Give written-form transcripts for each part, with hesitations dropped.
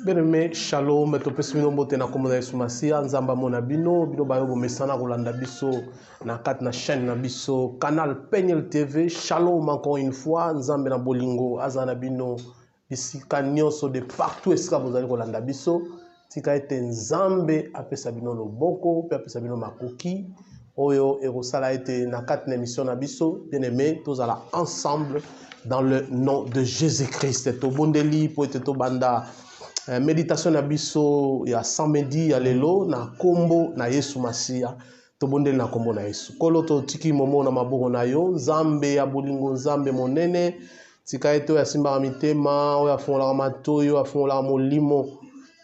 Bien-aimé, shalom, topesmino mbote na komona Yesu Masia, nzamba mona bino, bino bayo bomesana kolanda biso na kat na chaîne na biso, canal Peniel TV, shalom encore une fois, nzambe na bolingo, azana bino, bisika nyonso de partout esika bozali kolanda biso, tika ete nzambe apesa bino loboko, pe apesa bino makoki, oyo erosala ete na kat na émission na biso, bien-aimé, tozala ensemble dans le nom de Jésus-Christ. To bondeli po ete to banda méditation na biso ya samedi ya lelo na kombo na Yesu Masia to bondeli na kombo na Yesu kolo to tiki momo na maboko na yo nzambe ya bolingo nzambe monene tika ete ya simba mitema oyo afongola matoyo afongola molimo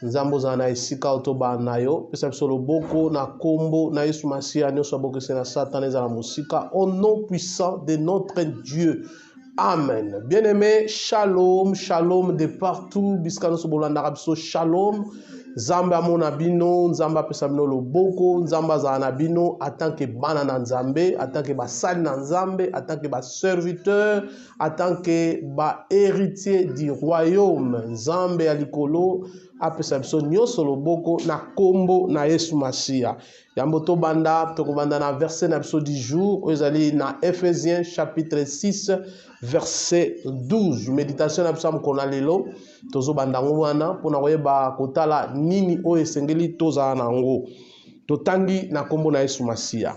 nzambo za na esika to ba na yo pesa biso loboko na kombo na Yesu Masia nyonso abokese na Satan ezala musika au nom puissant de notre Dieu. Amen. Bien-aimé, shalom, shalom de partout. Biskano sobolanda rabso shalom. Nzamba mona bino, nzamba pesa bino loboko, nzamba za anabino, en tant que banana nzambe, en tant que basali na nzambe, en tant que ba serviteur, en tant que ba héritier du royaume. Nzambe ya likolo, apesa biso nyonso loboko na kombo na Yesu Masia. Yambo to banda, to banda na verset na biso du jour, ezali na Ephésiens chapitre 6, verset 12. Méditation na biso mkona lelo, tozo banda ngwana, pona koyeba kotala nini o esengeli toza na ngo. Totangi na kombo na Yesu Masia.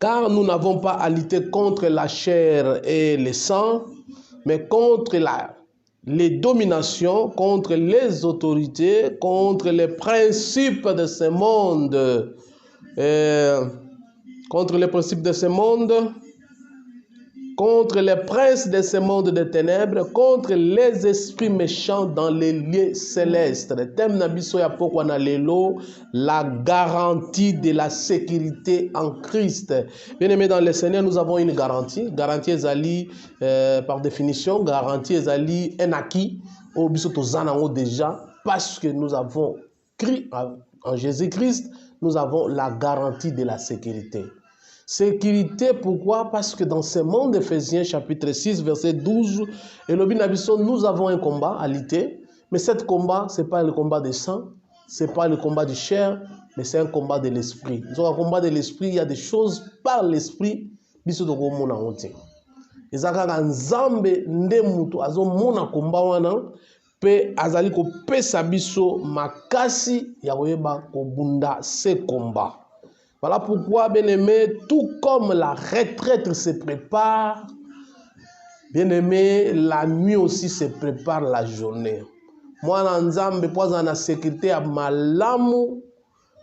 Car nous n'avons pas à lutter contre la chair et le sang, mais contre les dominations, contre les autorités, contre les principes de ce monde, contre les principes de ce monde, contre les princes de ce monde de ténèbres, contre les esprits méchants dans les lieux célestes. Le thème nabiso ya pokwa na lelo, la garantie de la sécurité en Christ. Bien aimé dans le Seigneur, nous avons une garantie. Garantie ezali, par définition, garantie ezali un acquis. Au biso tozanango déjà, parce que nous avons cru en Jésus-Christ, nous avons la garantie de la sécurité. Sécurité, pourquoi? Parce que dans ce monde d'Éphésiens chapitre 6, verset 12, et nous avons un combat à lutter, mais ce combat, ce n'est pas le combat du sang, ce n'est pas le combat du chair, mais c'est un combat de l'esprit. Dans un combat de l'esprit, il y a des choses par l'esprit, biso to ko mona onte. Ezaka nzambe nde mutu azo mona combat wana pe azali ko pesa biso makasi ya koyeba ko bunda ce combat. Voilà pourquoi, bien-aimé, tout comme la retraite se prépare, bien-aimé, la nuit aussi se prépare la journée. Moi, nzambe poza na sécurité à malamu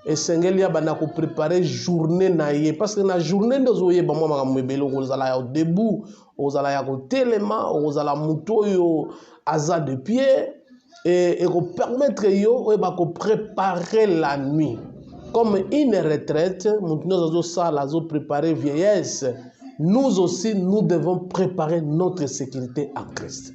et sengeli ya bana ko préparer journée na ye parce que na journée ndozo ye ba moi makamebelo ko zala ya debout, ozala ya ko telema, ozala muto yo aza de pied et ko permettre yo e ba ko préparer la nuit. Comme une retraite, nous avons préparé vieillesse. Nous aussi, nous devons préparer notre sécurité en Christ.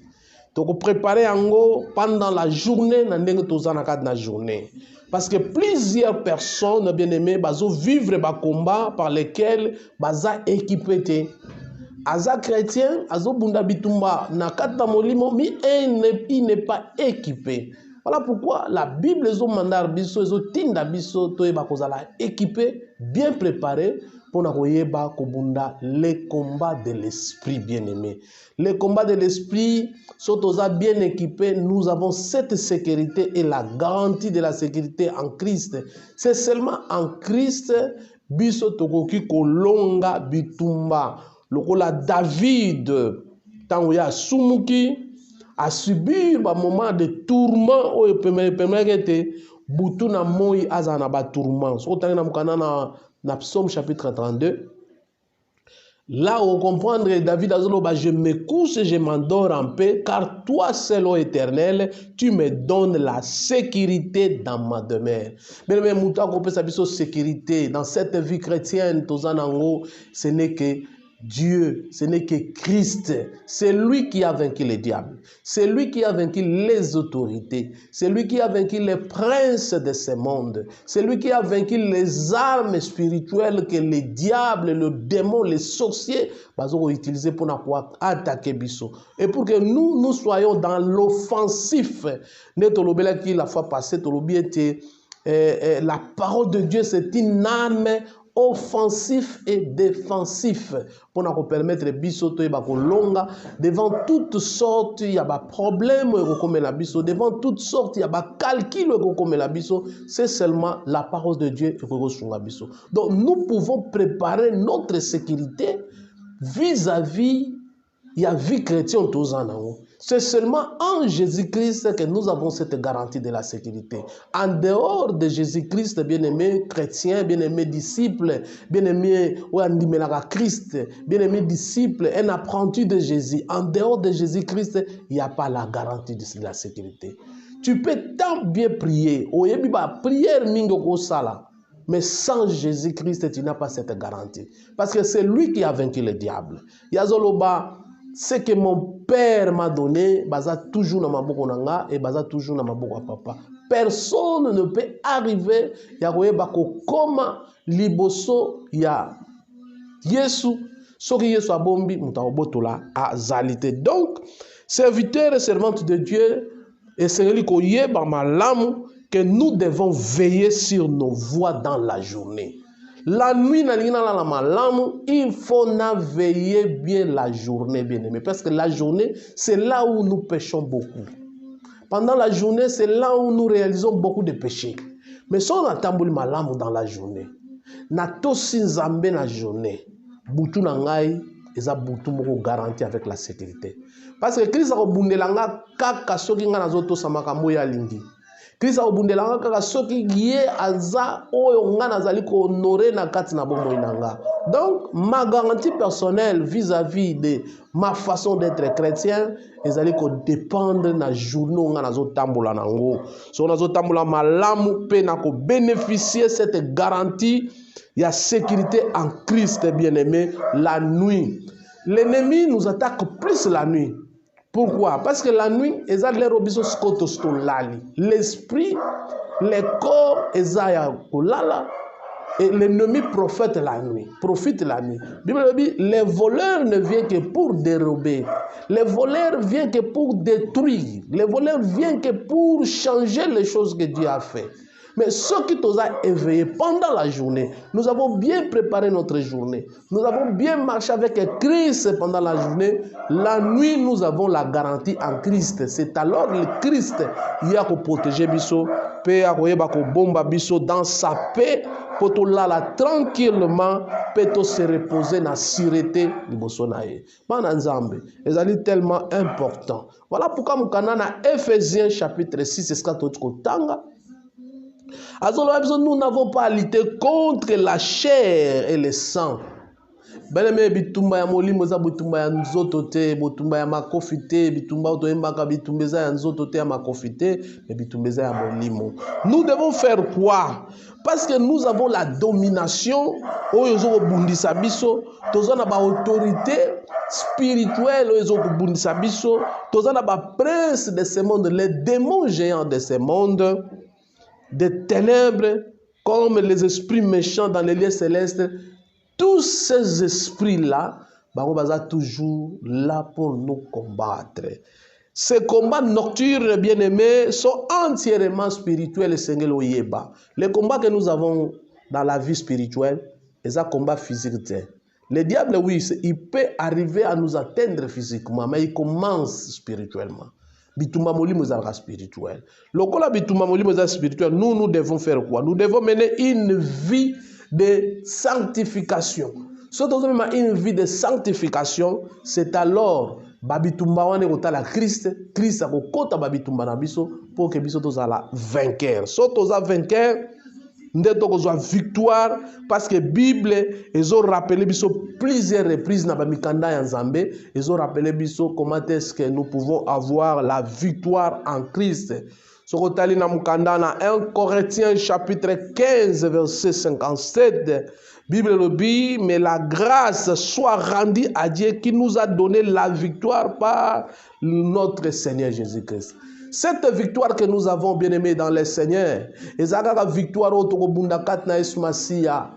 Donc, préparer en gros pendant la journée, la journée. Parce que plusieurs personnes, bien aimées, vivent des combats par lesquels ils sont équipés. Aza chrétien, azo bunda bitumba na kata molimo, mais il n'est pas équipé. Voilà pourquoi la Bible est mandar biso, tinda biso, toeba kozala équipé, bien préparé pour nakoyeba kobunda les combats de l'esprit bien-aimé. Les combats de l'esprit sont bien équipés. Nous avons cette sécurité et la garantie de la sécurité en Christ. C'est seulement en Christ biso tokoki kolonga bitumba. Lokola David tangoya sumuki à subir un moment de tourment où il peut butu na moi azana ba tourment. So tanga na Psaume chapitre 32. Là où comprendre David azolo ba je me couche et je m'endors en paix car toi seul ô Éternel, tu me donnes la sécurité dans ma demeure. Mais muta ko pesa biso sécurité dans cette vie chrétienne tozanango, ce n'est que Dieu, ce n'est que Christ. C'est lui qui a vaincu le diable. C'est lui qui a vaincu les autorités. C'est lui qui a vaincu les princes de ce monde. C'est lui qui a vaincu les armes spirituelles que les diables, le démon, les sorciers ont utilisées pour attaquer Bisso. Et pour que nous soyons dans l'offensif. La fois passée, la parole de Dieu, c'est une arme offensif et défensif pour nous permettre longa devant toutes sortes il y a des problèmes devant toutes sortes il y a des calculs c'est seulement la parole de Dieu donc nous pouvons préparer notre sécurité vis-à-vis il y a vie chrétienne tous en haut. C'est seulement en Jésus-Christ que nous avons cette garantie de la sécurité. En dehors de Jésus-Christ, bien-aimé chrétien, bien-aimé disciple, bien-aimé Christ, bien-aimé disciple, un apprenti de Jésus, en dehors de Jésus-Christ, il n'y a pas la garantie de la sécurité. Tu peux tant bien prier, prière mingo sala. Mais sans Jésus-Christ, tu n'as pas cette garantie. Parce que c'est lui qui a vaincu le diable. Yazoloba, ce que mon père m'a donné, baza toujours dans ma bouche et baza toujours dans ma bouche papa. Personne ne peut arriver ya bako koma liboso ya Yesu soki Yesu abombi mutaobotola a zalité. Donc serviteurs et servantes de Dieu et c'est ko yeba malamu que nous devons veiller sur nos voies dans la journée. La nuit, il faut veiller bien la journée, bien aimé. Parce que la journée, c'est là où nous péchons beaucoup. Pendant la journée, c'est là où nous réalisons beaucoup de péchés. Mais si on a tambouli malamu dans la journée, na tosi nzambe na journée, butu nangai, eza butu moko garanti avec la sécurité. Parce que Christ a bundelanga kaka soki nga nazoto samaka ya lingi. Christ a obundelanga kaka soki ye aza oyo nga nazali ko honorer na kati na bomoi nanga. Donc ma garantie personnelle vis-à-vis de ma façon d'être chrétien ezali ko dépendre na journée nga nazo tambola nango. So nazo tambola malamu pe na ko bénéficier cette garantie ya sécurité en Christ bien-aimé la nuit. L'ennemi nous attaque plus la nuit. Pourquoi? Parce que la nuit, l'esprit, les corps, et l'ennemi profite la nuit. Bible dit, les voleurs ne viennent que pour dérober. Les voleurs viennent que pour détruire. Les voleurs viennent que pour changer les choses que Dieu a fait. Mais ce qui nous a éveillés pendant la journée, nous avons bien préparé notre journée. Nous avons bien marché avec Christ pendant la journée. La nuit, nous avons la garantie en Christ. C'est alors le Christ qui a protégé Bisso, dans sa paix, pour tout là tranquillement, pour se reposer dans la sûreté de Bossonaï. C'est tellement important. Voilà pourquoi nous avons Ephésiens chapitre 6, c'est ce que nous n'avons pas à lutter contre la chair et le sang. Bien-aimé, bitumba ya molimo za bitumba ya nzoto te, bitumba ya makofi te, bitumba otoyembaka bitumbeza ya nzoto te ya makofi te, mais bitumbeza ya molimo. Nous devons faire quoi? Parce que nous avons la domination, oyo zo bundisa biso, toza na ba autorité spirituelle oyo zo bundisa biso, toza na ba prince de ce monde, les démons géants de ce monde, des ténèbres, comme les esprits méchants dans les lieux célestes. Tous ces esprits-là, sont toujours là pour nous combattre. Ces combats nocturnes, bien-aimés, sont entièrement spirituels. Les combats que nous avons dans la vie spirituelle, c'est un combat physique. Le diable, oui, il peut arriver à nous atteindre physiquement, mais il commence spirituellement. Bitumba molimo za spirituel. Lokola bitumba molimo za spirituel, nous devons faire quoi? Nous devons mener une vie de sanctification. Si nous avons une vie de sanctification, c'est alors babitumba wane kotala Christ a kokota babitumba na biso pour que biso tozala vainqueur. So toza vainqueur, ndeto kozwa victoire parce que Bible ezo rappelé biso plusieurs reprises na bamikanda ya Nzambe, ezo rappelé biso comment est-ce que nous pouvons avoir la victoire en Christ. Sokotali na mukanda na 1 Corinthiens chapitre 15 verset 57. Bible le dit, mais la grâce soit rendue à Dieu qui nous a donné la victoire par notre Seigneur Jésus-Christ. Cette victoire que nous avons, bien aimé dans le Seigneur, et la victoire au Tokobundakat na Esmasia,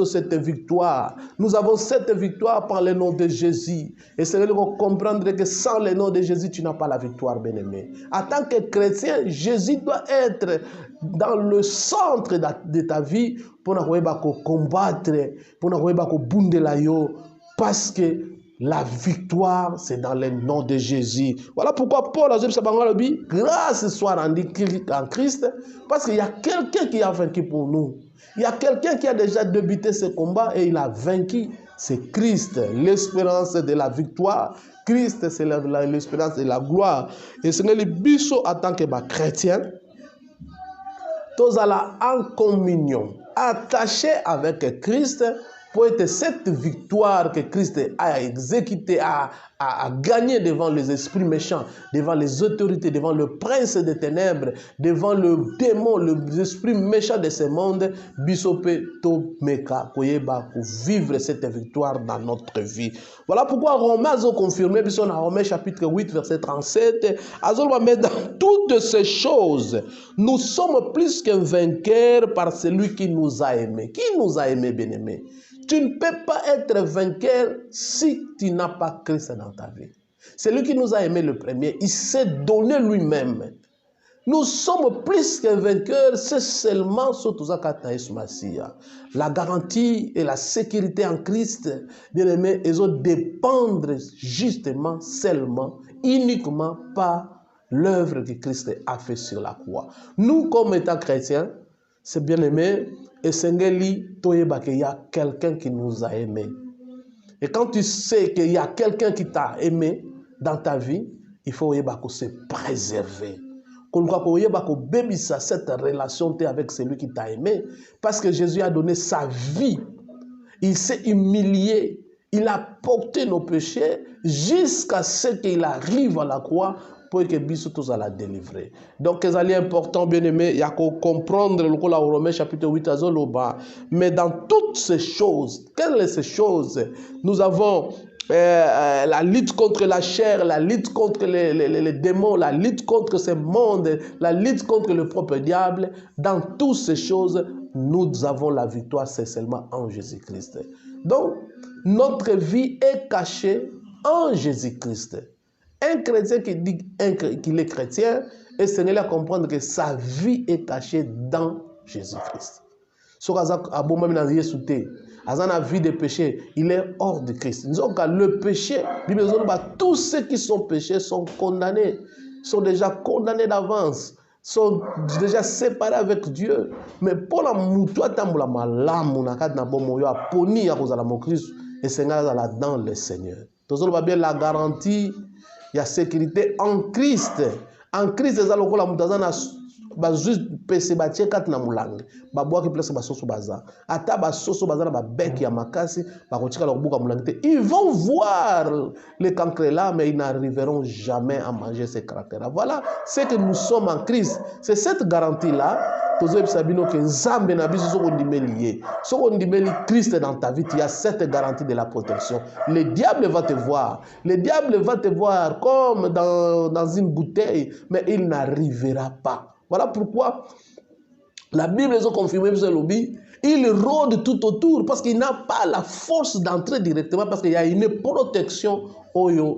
cette victoire. Nous avons cette victoire par le nom de Jésus. Et c'est de comprendre que sans le nom de Jésus, tu n'as pas la victoire, bien-aimé. En tant que chrétien, Jésus doit être dans le centre de ta vie pour combattre, pour parce que la victoire, c'est dans le nom de Jésus. Voilà pourquoi Paul a dit, grâce soit rendue en Christ, parce qu'il y a quelqu'un qui a vaincu pour nous. Il y a quelqu'un qui a déjà débuté ce combat et il a vaincu. C'est Christ, l'espérance de la victoire. Christ, c'est l'espérance de la gloire. Et c'est le biseau en tant que chrétien. Tous allons en communion, attachés avec Christ, pour être cette victoire que Christ a exécutée, a gagné devant les esprits méchants, devant les autorités, devant le prince des ténèbres, devant le démon, les esprits méchants de ce monde, bisope to meka koyeba pour vivre cette victoire dans notre vie. Voilà pourquoi Romains ont confirmé, puisqu'on a Romains chapitre 8 verset 37, mais dans toutes ces choses, nous sommes plus qu'un vainqueur par celui qui nous a aimés. Qui nous a aimés, bien-aimés? Tu ne peux pas être vainqueur si tu n'as pas Christ dans ta vie. C'est lui qui nous a aimés le premier. Il s'est donné lui-même. Nous sommes plus qu'un vainqueur, c'est seulement la garantie et la sécurité en Christ, bien aimé, ils ont dépendre justement, seulement, uniquement par l'œuvre que Christ a fait sur la croix. Nous, comme étant chrétiens, c'est bien aimé, et Sengeli, il y a quelqu'un qui nous a aimés. Et quand tu sais qu'il y a quelqu'un qui t'a aimé dans ta vie, il faut se préserver. Cette relation avec celui qui t'a aimé. Parce que Jésus a donné sa vie. Il s'est humilié. Il a porté nos péchés jusqu'à ce qu'il arrive à la croix pour que Bissou tous la délivrer. Donc, c'est important, bien aimé, il y a qu'à comprendre le Romains chapitre 8 à Zoloba. Mais dans toutes ces choses, quelles sont ces choses? Nous avons la lutte contre la chair, la lutte contre les démons, la lutte contre ce monde, la lutte contre le propre diable. Dans toutes ces choses, nous avons la victoire, c'est seulement en Jésus-Christ. Donc, notre vie est cachée en Jésus-Christ. Un chrétien qui dit qu'il est chrétien, et c'est à comprendre que sa vie est cachée dans Jésus-Christ. Si la vie de péché, il est hors de Christ. Le péché, tous ceux qui sont péchés sont condamnés, sont déjà condamnés d'avance, sont déjà séparés avec Dieu. Mais pour la moutoua, tamboula malamu, nakadna bomo yo aponi ya kozala mo Christ, et c'est dans le Seigneur. Tous bien la garantie. Il y a sécurité en Christ. En Christ, les alocos la moutazana ba juste pese ba tchekat na mulangi. Ba bois qui place ba soso baza. Ata ba soso baza na ba bec ya makasi, ba kotika la buka mulangi. Ils vont voir les cancres là, mais ils n'arriveront jamais à manger ces caractères. Voilà ce que nous sommes en Christ. C'est cette garantie là. Christ dans ta vie, tu as cette garantie de la protection. Le diable va te voir. Le diable va te voir comme dans une bouteille, mais il n'arrivera pas. Voilà pourquoi la Bible est confirmée, il rôde tout autour parce qu'il n'a pas la force d'entrer directement parce qu'il y a une protection. Bien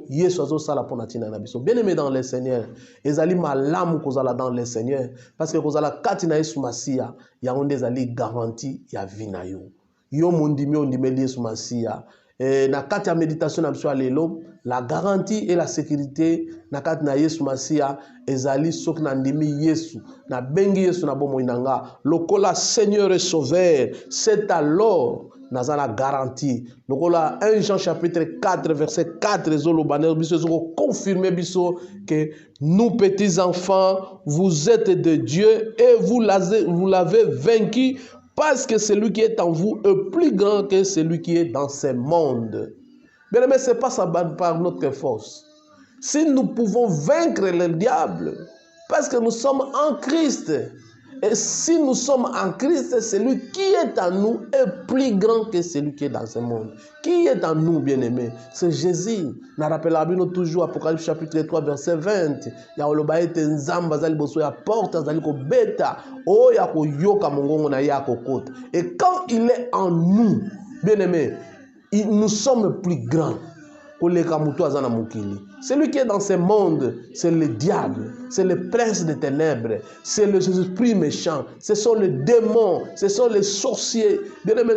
aimé dans le Seigneur, ezali malamu kozala dans le Seigneur parce que kozala kati na Yesu Masia ya onde ezali garantie ya vie na yo. Yo mondimi ondimeli Yesu Masia. Na kati ya méditation na biso lelo, la garantie et la sécurité na kati na Yesu Masia ezali soki na ndimi Yesu na bengi Yesu na bomo inanga lokola Seigneur et Sauveur, c'est alors naza la garantie. Lokola 1 Jean chapitre 4 verset 4 zolobaner biso confirmer biso que nous petits enfants vous êtes de Dieu et vous l'avez vaincu parce que celui qui est en vous est plus grand que celui qui est dans ce monde. Bien aimé, ce n'est pas ça par notre force. Si nous pouvons vaincre le diable, parce que nous sommes en Christ. Et si nous sommes en Christ, celui qui est en nous est plus grand que celui qui est dans ce monde. Qui est en nous, bien-aimés? C'est Jésus. Nous rappelons toujours Apocalypse chapitre 3, verset 20. Ya olobaete nzamba zali boso ya porte zali ko beta o ya ko yoka mongongo na ya ko kota. Et quand il est en nous, bien-aimés, nous sommes plus grands. Celui qui est dans ce monde, c'est le diable, c'est le prince des ténèbres, c'est le esprit méchant, ce sont les démons, ce sont les sorciers. Bien-aimé,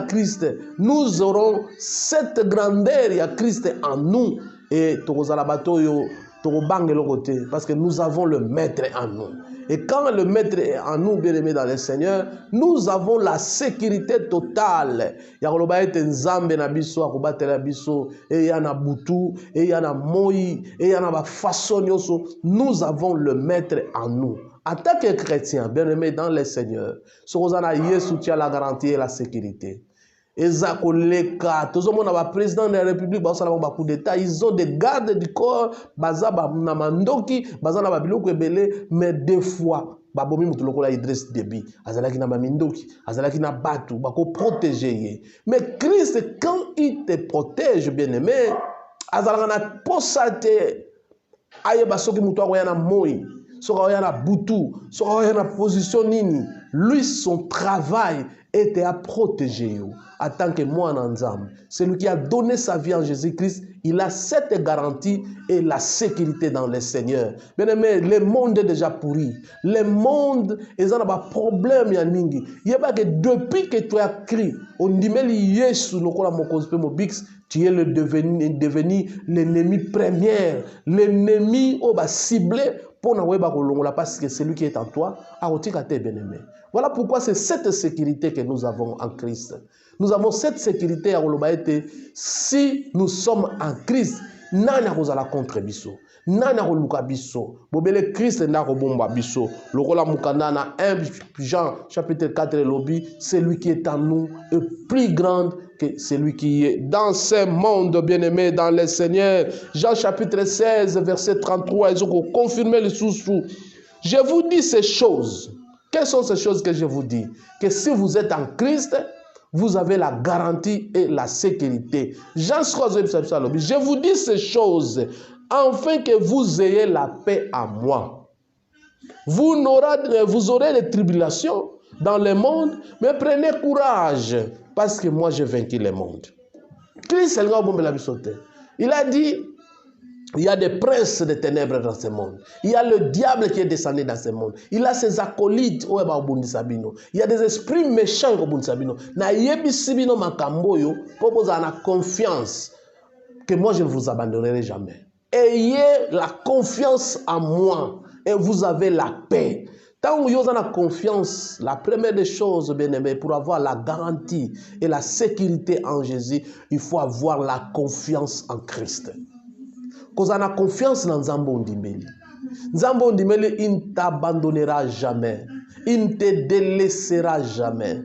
Christ, nous aurons cette grandeur, il y a Christ en nous. Et parce que nous avons le maître en nous. Et quand le maître est en nous, bien-aimés dans le Seigneur, nous avons la sécurité totale. Et il y a Butu, et il y a Moi, et il y a façon. Nous avons le maître en nous. En tant que chrétien, bien-aimés dans le Seigneur, ce qu'on a soutient la garantie et la sécurité. Ezakoleka, tout le monde a président de la République, ils ont des gardes du corps, mais des fois, mais Christ, quand il te protège, bien-aimé, lui, son travail était à protéger vous. En tant que moi en ensemble, celui qui a donné sa vie en Jésus-Christ, il a cette garantie et la sécurité dans le Seigneur. Bien aimé, le monde est déjà pourri. Le monde est dans un problème. Il n'y a pas que depuis que tu as crié, on dit mais tu es devenu l'ennemi premier, l'ennemi ciblé pour parce que celui qui est en toi a bien aimé. Voilà pourquoi c'est cette sécurité que nous avons en Christ. Nous avons cette sécurité à Olobaete. Si nous sommes en Christ, nana kozala contre biso, nana koluka biso, bobele Christ na kobomba biso. Lokola mukanda na 1 Jean chapitre 4 lobby, celui qui est en nous est plus grand que celui qui est dans ce monde, bien-aimé dans le Seigneur. Jean chapitre 16 verset 33, ils ont confirmé le sous-sous. Je vous dis ces choses. Quelles sont ces choses que je vous dis? Que si vous êtes en Christ, vous avez la garantie et la sécurité. Jean 3, je vous dis ces choses, afin que vous ayez la paix à moi. Vous aurez des tribulations dans le monde, mais prenez courage, parce que moi j'ai vaincu le monde. Christ, il a dit, il y a des princes de ténèbres dans ce monde. Il y a le diable qui est descendu dans ce monde. Il a ses acolytes. Il y a des esprits méchants. Confiance que moi je ne vous abandonnerai jamais. Ayez la confiance en moi et vous avez la paix. Tant que vous avez la confiance, la première des choses, bien aimé, pour avoir la garantie et la sécurité en Jésus, il faut avoir la confiance en Christ. Quand on a confiance dans Nzambo Ndimeli, Nzambo Ndimeli, il ne t'abandonnera jamais. Il ne te délaissera jamais.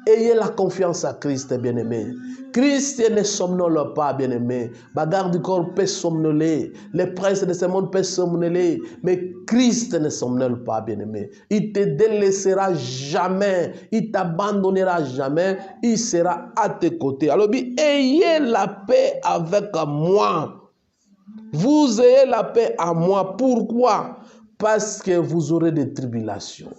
Ayez la confiance à Christ, bien-aimé. Christ ne somnole pas, bien-aimé. Bagarre du corps peut somnoler. Les princes de ce monde peuvent somnoler. Mais Christ ne somnole pas, bien-aimé. Il ne te délaissera jamais. Il ne t'abandonnera jamais. Il sera à tes côtés. Alors, ayez la paix avec moi. Vous ayez la paix à moi. Pourquoi? Parce que vous aurez des tribulations.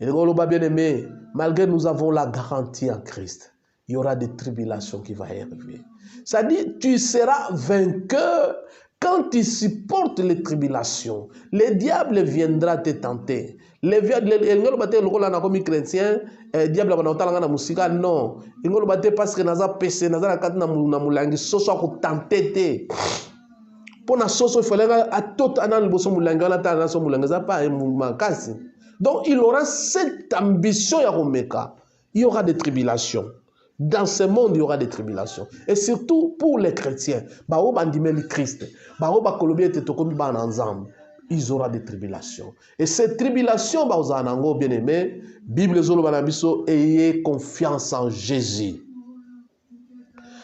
Et bien aimé, malgré nous avons la garantie en Christ, il y aura des tribulations qui vont arriver. Ça dit, tu seras vainqueur quand tu supportes les tribulations. Le diable viendra te tenter. Le diable chrétien, diable non. Il parce que naza péché, naza na mulangi soso ko tenter. Pour na soso il fallait à tout anan boso mulanga na ta na so mulanga za pas makasi. Donc il aura cette ambition ya komeka. Il y aura des tribulations. Dans ce monde, il y aura des tribulations. Et surtout pour les chrétiens, bao bandimeli Christ, bao ba kolobie te tokomi ba ensemble, ils auront des tribulations. Et ces tribulations ba ozanango bien-aimé, Bible zolo banabiso, ayez confiance en Jésus.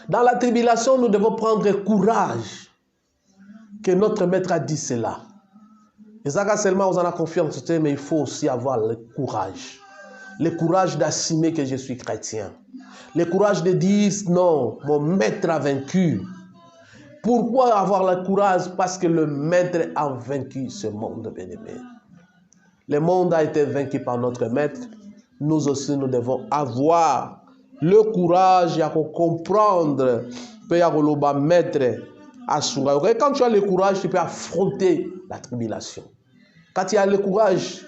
Dans la tribulation, nous devons prendre courage. que notre maître a dit cela. Et ça, seulement on en a confiance, mais il faut aussi avoir le courage. Le courage d'assumer que je suis chrétien. Le courage de dire non, mon maître a vaincu. Pourquoi avoir le courage? Parce que le maître a vaincu ce monde, bien-aimé. Le monde a été vaincu par notre maître. Nous aussi, nous devons avoir le courage de comprendre que maître. Quand tu as le courage, tu peux affronter la tribulation. Quand tu as le courage,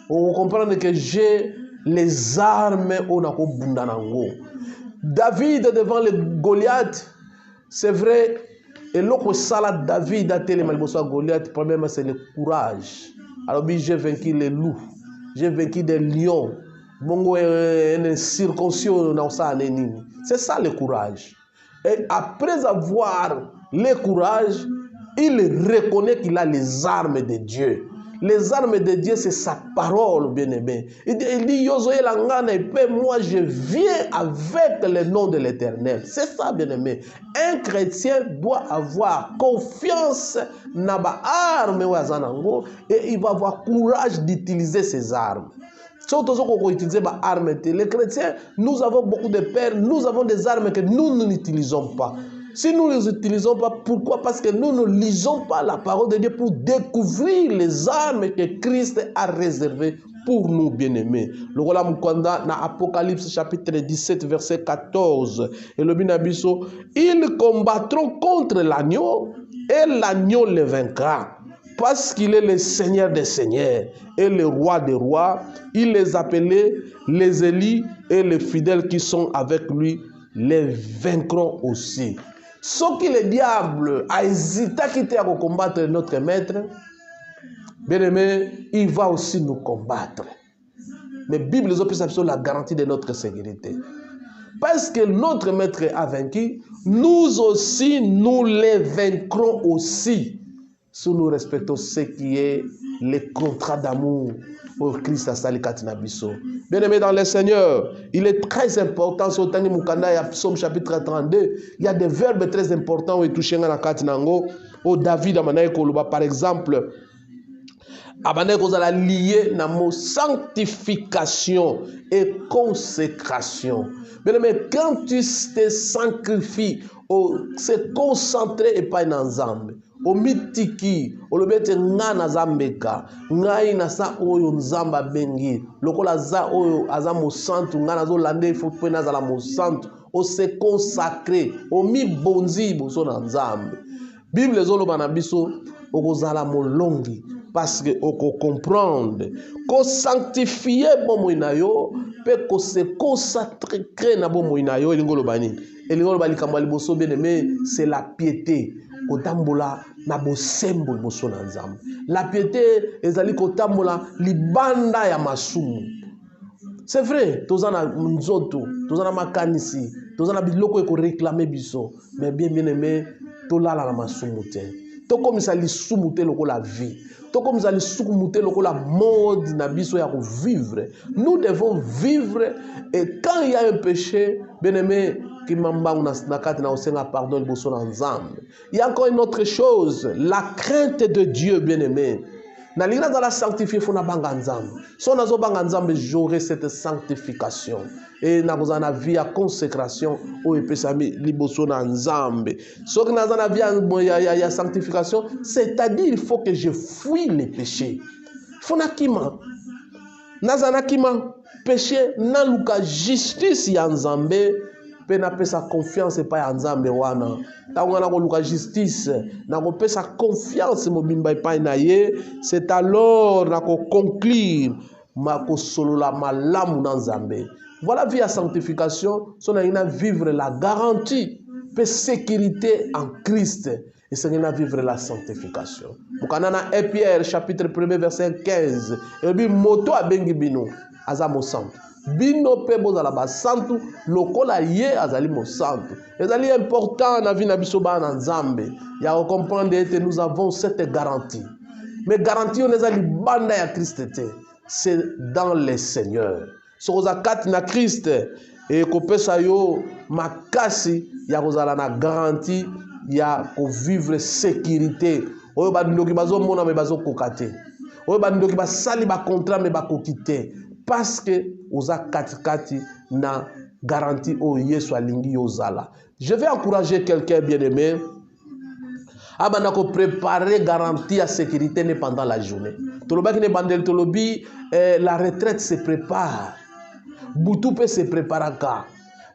on comprend que j'ai les armes au Bundanango. David devant le Goliath, c'est vrai, et l'autre salade David a tellement Goliath, premièrement c'est le courage. Alors j'ai vaincu les loups, j'ai vaincu des lions, c'est ça le courage. Et après avoir le courage, il reconnaît qu'il a les armes de Dieu. Les armes de Dieu, c'est sa parole, bien-aimé. Il dit, Yozoé Langana, et puis moi, je viens avec le nom de l'Éternel. C'est ça, bien-aimé. Un chrétien doit avoir confiance dans les armes et il va avoir courage d'utiliser ses armes. Les chrétiens, nous avons beaucoup de pères, nous avons des armes que nous n'utilisons pas. Si nous ne les utilisons pas, pourquoi? Parce que nous ne lisons pas la parole de Dieu pour découvrir les armes que Christ a réservées pour nous, bien-aimés. Le roi Mukanda, dans Apocalypse chapitre 17, verset 14, et le Binabiso, ils combattront contre l'agneau et l'agneau les vaincra. Parce qu'il est le Seigneur des Seigneurs et le Roi des Rois, il les appelait les élus et les fidèles qui sont avec lui les vaincront aussi. Ce que le diable a hésité à quitter à combattre notre maître, bien aimé, il va aussi nous combattre. Mais la Bible nous la garantie de notre sécurité. Parce que notre maître a vaincu, nous aussi, nous les vaincrons aussi. Si nous respectons ce qui est le contrat d'amour pour Christ à Salikatina-Bisso. Bien-aimé dans le Seigneur, il est très important, sur Tani Mukanda, il y a Psaume chapitre 32, il y a des verbes très importants où il touche à Katinango, au David Amanaï Koluba, par exemple, Amanaï Kozala lié dans mot sanctification et consécration. Bien-aimé, quand tu te sacrifies, se concentrer et pas dans Nzambe. O mitiki olobete nga na zambeka ngai na sa oyo nzamba bengi lokola za oyo aza mosantu nga nazo lande faut pe na zala mosantu o se consacrer o mi bonzi boso na nzambe. Bible ezoloba na biso okozala molongi parce que oko comprendre ko sanctifier bomoi na yo pe ko se consacrer na bomoi na yo elingo lobani elingo lobali kamba liboso bien aimé c'est la piété. Kotambola na bosembo boso na nzambe. La piété ezali kotambola libanda ya masumu. C'est vrai, tozana nzoto, tozana makanisi, tozana biloko eko réclamer biso, mais bien aimé, tolala na masumu te. To komisa lisumu te loko la vie. To komisa lisumu te loko la mode na biso ya ko vivre. Nous devons vivre et quand il y a un péché, bien aimé, il y a encore une autre chose, la crainte de Dieu, bien-aimé. Dans la sanctification, il faut si on j'aurai cette sanctification. Et dans la vie à consécration, c'est-à-dire il faut que je fuis les péchés. Péché, na justice ya nzambe. Pe na pesa confiance pa ya nzambe wana tango na ko luka justice na ko pesa confiance mobimba pa na ye c'est alors na ko conclure ma ko solola malamu na nzambe. Voilà vie à sanctification so na ina vivre la garantie pe sécurité en Christ et c'est na vivre la sanctification. Mukana 1 Pierre chapitre 1 verset 15 et bi moto abengi bino azamo santo. Bino pe bozala ba santu lokola ye azali mo santu. Ezali important na vie na biso ba na nzambe. Ya comprendre que nous avons cette garantie. Mais garantie on ezali banda ya Christ te. C'est dans le Seigneur. Sokoza kat na Christ et ko pesa yo makasi ya kozala na garantie ya ko vivre sécurité Oyo bandoki bazo mona me bazo kokate. Oyo bandoki basali ba contrat me bakokite. Parce que oza kati na garantie o Yesu alingi yozala. Je vais encourager quelqu'un bien-aimé. Abana ko préparer garantie à sécurité pendant la journée. Tolobaki ne bandel tolobi la retraite se prépare. Boutou peut se préparer ka.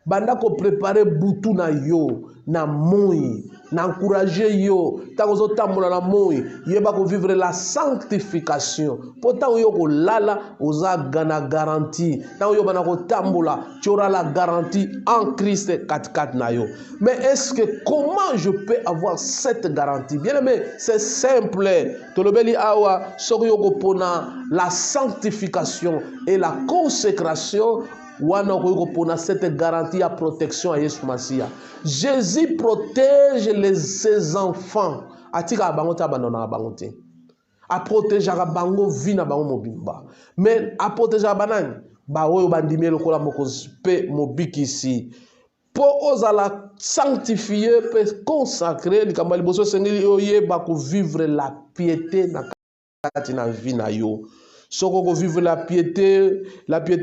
Banda ko préparer boutou na yo na moi na encourager yo tango tambola na moi yeba ko vivre la sanctification pourtant yo ko lala oza gana garantie tango yo bana ko tambola tu auras la garantie en Christ 4 na yo. Mais est-ce que comment je peux avoir cette garantie? Bien aimé, c'est simple. Tolobeli awa soko yo ko pona la sanctification et la consécration. Cette garantie à protection à Yesu Masia. Jésus protège ses enfants. Atika bangote abandona bangote. A protéger bango vina bango mobimba. Mais a protéger banani ba oyo bandimie lokola mokozi pe mobiki ici. Pour ozala sanctifier pe consacrer likamba liboso sengeli oye ba ko vivre la piété na kati na vie na yo. Soko ko vivre la piété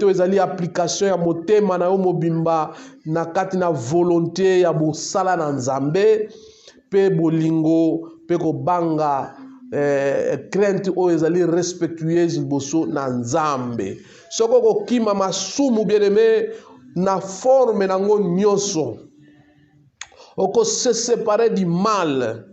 ezali application ya motema na yo mobimba na kati na volonté ya bosala na Nzambe pe bolingo pe ko banga crainte o ezali respectueuse liboso na Nzambe. Soko ko kima masumu bien-aimé na forme nango nyonso. Oko se séparer du mal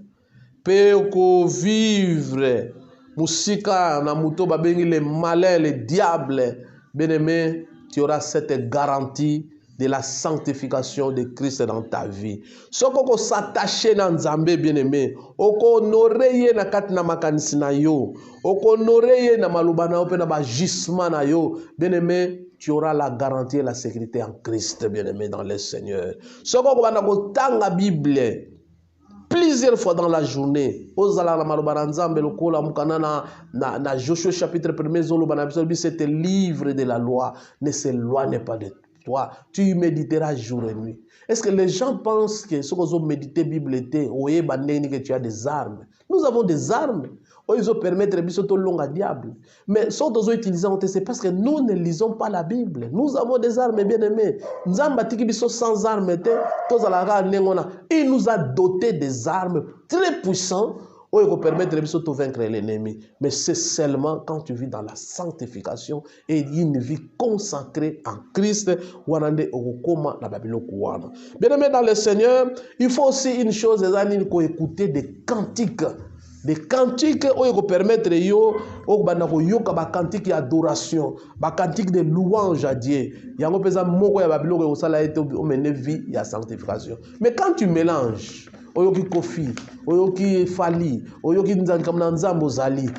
pe oko vivre Musika na muto babengi le malin, le diable. Bien-aimé, tu auras cette garantie de la sanctification de Christ dans ta vie. Soko ko s'attacher na Nzambe bien-aimé, oko honorer na kati na makanisi na yo, oko honorer na maluba na yo pe na bajisma na yo. Bien-aimé, tu auras la garantie et la sécurité en Christ, bien-aimé dans le Seigneur. Soko ko bana ko tanga Bible plusieurs fois dans la journée. Na Joshua chapitre 1er, c'est le livre de la loi. Ne s'éloigne pas de toi. Tu y méditeras jour et nuit. Est-ce que les gens pensent que ce qu'on médite la Bible était, que tu as des armes? Nous avons des armes. Ils ont permis de faire long à diable. Mais ce qu'ils ont utilisé, c'est parce que nous ne lisons pas la Bible. Nous avons des armes bien aimées. Nous avons sans armes. Il nous a doté des armes très puissantes qui permettent de vaincre l'ennemi. Mais c'est seulement quand tu vis dans la sanctification et une vie consacrée en Christ. Bien aimé dans le Seigneur, il faut aussi une chose, écouter des cantiques. Des cantiques qui permettent de cantiques d'adoration, des cantiques de louange à Dieu. Il y a une vie de sanctification. Mais quand tu mélanges, oyoki kofi, oyoki fali, oyoki nzambo zali,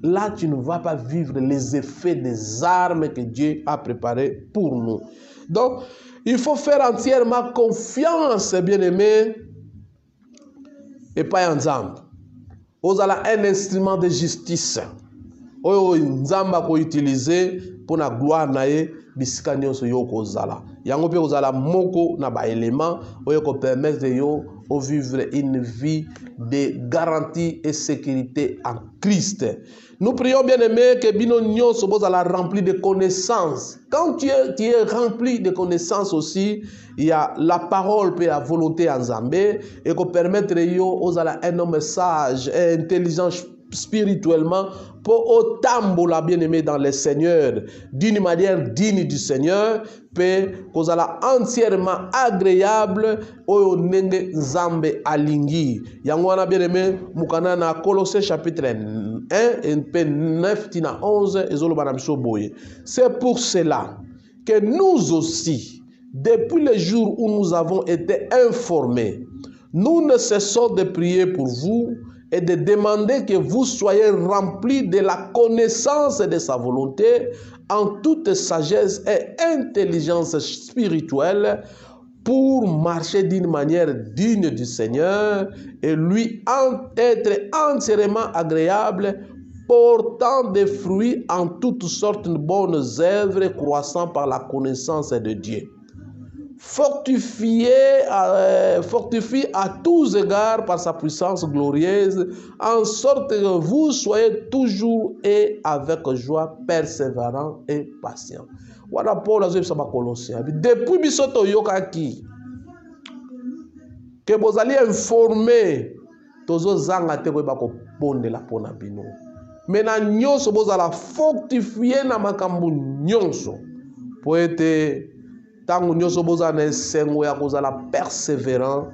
là tu ne vas pas vivre les effets des armes que Dieu a préparées pour nous. Donc, il faut faire entièrement confiance, bien-aimé, et pas un Nzambe. Ozala un instrument de justice. Oyo Nzamba ko utiliser pour la gloire nae bisika nyonso yo ko zala. Yango pe ozala moko na ba élément oyo ko permettre yo au vivre une vie de garantie et sécurité en Christ. Nous prions bien aimé que bino nyonso bozala rempli de connaissances. Quand tu es rempli de connaissances aussi, il y a la parole et la volonté en Zambé et qu'on permettre yo ozala un homme sage et intelligent spirituellement pour autant la bien-aimé dans le Seigneur d'une manière digne du Seigneur pe kozala entièrement agréable oyo nenge Nzambe alingi yango wana bien-aimé mukana na Colossiens chapitre 1 et pe 9 tina 11 ezoloba na biso boye. C'est pour cela que nous aussi depuis le jour où nous avons été informés, nous ne cessons de prier pour vous et de demander que vous soyez remplis de la connaissance de sa volonté en toute sagesse et intelligence spirituelle pour marcher d'une manière digne du Seigneur et lui être entièrement agréable, portant des fruits en toutes sortes de bonnes œuvres, croissant par la connaissance de Dieu. fortifie à tous égards par sa puissance glorieuse, en sorte que vous soyez toujours et avec joie, persévérant et patient. Voilà Paul a dit ça Colossiens. Depuis bisoto yokaki que vous allez informer tozo zanga te ko ba ko pondela pona bino. Mena nyonso bozala fortifier na makambo nyonso po ete tango nyonso bozala na esengo ya kozala persévérant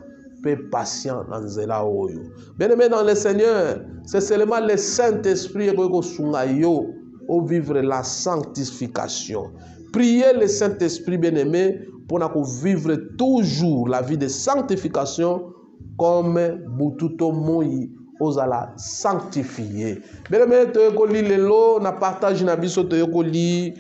pe patient dans nzela oyo. Bien-aimé dans le Seigneur, c'est seulement le Saint-Esprit qui ko sunga yo au vivre la sanctification. Priez le Saint-Esprit bien-aimé pour vivre toujours la vie de sanctification comme Bututo Moyi ozala sanctifié. Bien-aimé, toyekoli lelo na partage na biso toyekoli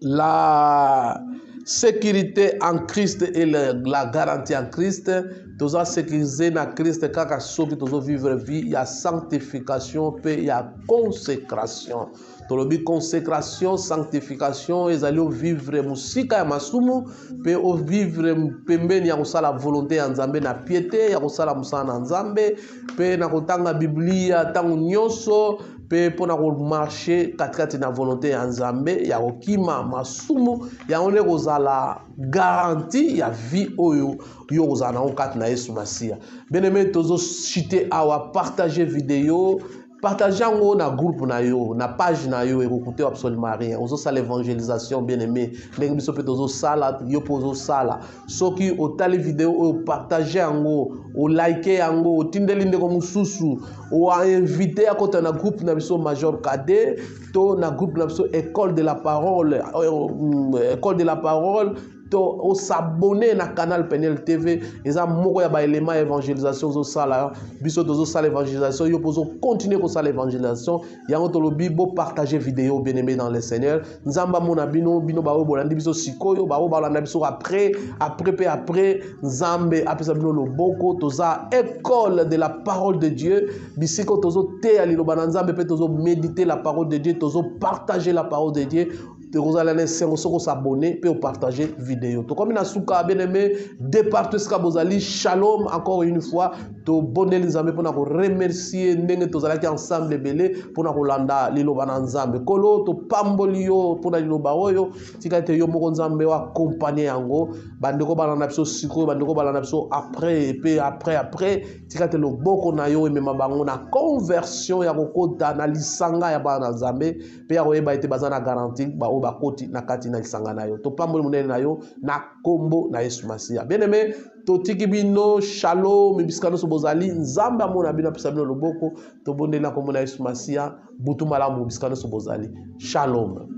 la sécurité en Christ et la garantie en Christ. Toza sécuriser na Christ kaka soki tozo vivre vie ya sanctification pe ya consécration. Tolobi consécration, sanctification, ezali o vivre musika ya masumu pe o vivre pembeni ya kosala volonté ya Nzambe na piété ya kosala musala na Nzambe pe na kotanga Biblia tango nyonso pe pona ko marcher katikati na volonté ya Nzambe ya kokima masumu ya one kozala garantie ya vie oyo yo kozala na okati na Yesu Masia. Bien-aimé, tozo citer awa partager vidéo. Partagez en na groupe na yo, na page na yo, et écoutez absolument rien. Ozo sala l'évangélisation bien aimé. Nengi biso peut ozo sala, yo pozo sala. Soki o tali vidéo o partager ango, o liker ango, o tindeli ndeko mususu, o inviter à côté na groupe na biso Major Cadet, to na groupe na biso école de la parole, école de la parole. Au s'abonner na canal Penel TV eza moko ya ba élément évangélisation zo sala biso tozo sala évangélisation yo pozo continuer ko sala évangélisation yango to lobi bo partager vidéo bien-aimé dans le Seigneur nzamba mona bino ba bolandi biso sikoyo ba bolanda biso après nzambe apesa bino loboko toza école de la parole de Dieu bisiko tozo te ali lobana nzambe pe tozo méditer la parole de Dieu tozo partager la parole de Dieu. Vous allez s'abonner et partager vidéo. To comme na souka bien-aimé département Skabozali shalom encore une fois to bonne les amis pour na remercier ndenge tozala ki ensemble belé pour na kolanda liloba na nzambe kolo to pambolio pour na liloba oyo tika te yo moko nzambe wa accompagner yango bandeko balanda biso siko bandeko balanda biso après tika te loboko na yo emema bango na conversion ya kokota na lisanga ya bana nzambe pe ya koyeba ete bazana garantie ba bakoti na kati na lisanga na yo to pamboli munene na yo na kombo na Yesu Masia. Bien-aimé, to tiki bino shalom bisikano so bozali nzamba mona bino pesa bino loboko to bonde na kombo na Yesu Masia butu malamu bisikano so bozali shalom.